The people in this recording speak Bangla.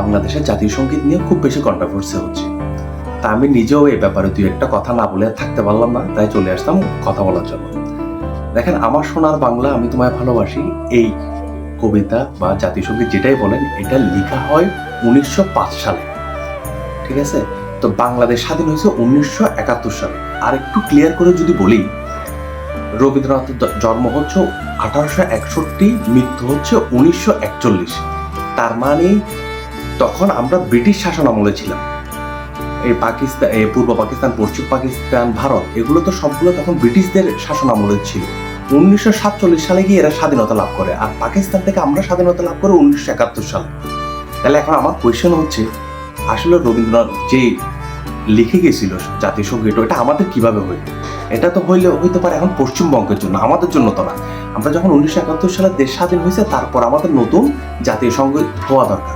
বাংলাদেশের জাতীয় সঙ্গীত নিয়ে খুব বেশি কন্ট্রোভার্সি হচ্ছে। তা আমি নিজেও এই ব্যাপারে দুই একটা কথা না বলে থাকতে পারলাম না, তাই চলে আসতাম কথা বলার জন্য। দেখেন, আমার সোনার বাংলা আমি তোমায় ভালোবাসি এই কবিতা বা জাতীয় সঙ্গীত যেটাই বলেন, এটা লেখা হয় 1905 সালে। ঠিক আছে? তো বাংলাদেশ স্বাধীন হয়েছে 1971 সালে। আর একটু ক্লিয়ার করে যদি বলি, রবীন্দ্রনাথের জন্ম হচ্ছে 1861, মৃত্যু হচ্ছে 1941। তার মানে তখন আমরা ব্রিটিশ শাসন আমলে ছিলাম। এই পাকিস্তান, এই পূর্ব পাকিস্তান, পশ্চিম পাকিস্তান, ভারত, এগুলো তো সবগুলো তখন ব্রিটিশদের শাসন আমলে ছিল। 1947 সালে গিয়ে এরা স্বাধীনতা লাভ করে, আর পাকিস্তান থেকে আমরা স্বাধীনতা লাভ করে 1971 সালে। তাহলে এখন আমার কোয়েশ্চেন হচ্ছে, আসলে রবীন্দ্রনাথ যে লিখে গেছিল জাতীয় সঙ্গীত, এটা আমাদের কিভাবে হইল? এটা তো হইতে পারে এখন পশ্চিমবঙ্গের জন্য, আমাদের জন্য তো না। আমরা যখন 1971 সালে দেশ স্বাধীন হয়েছে, তারপর আমাদের নতুন জাতীয় সঙ্গীত হওয়া দরকার।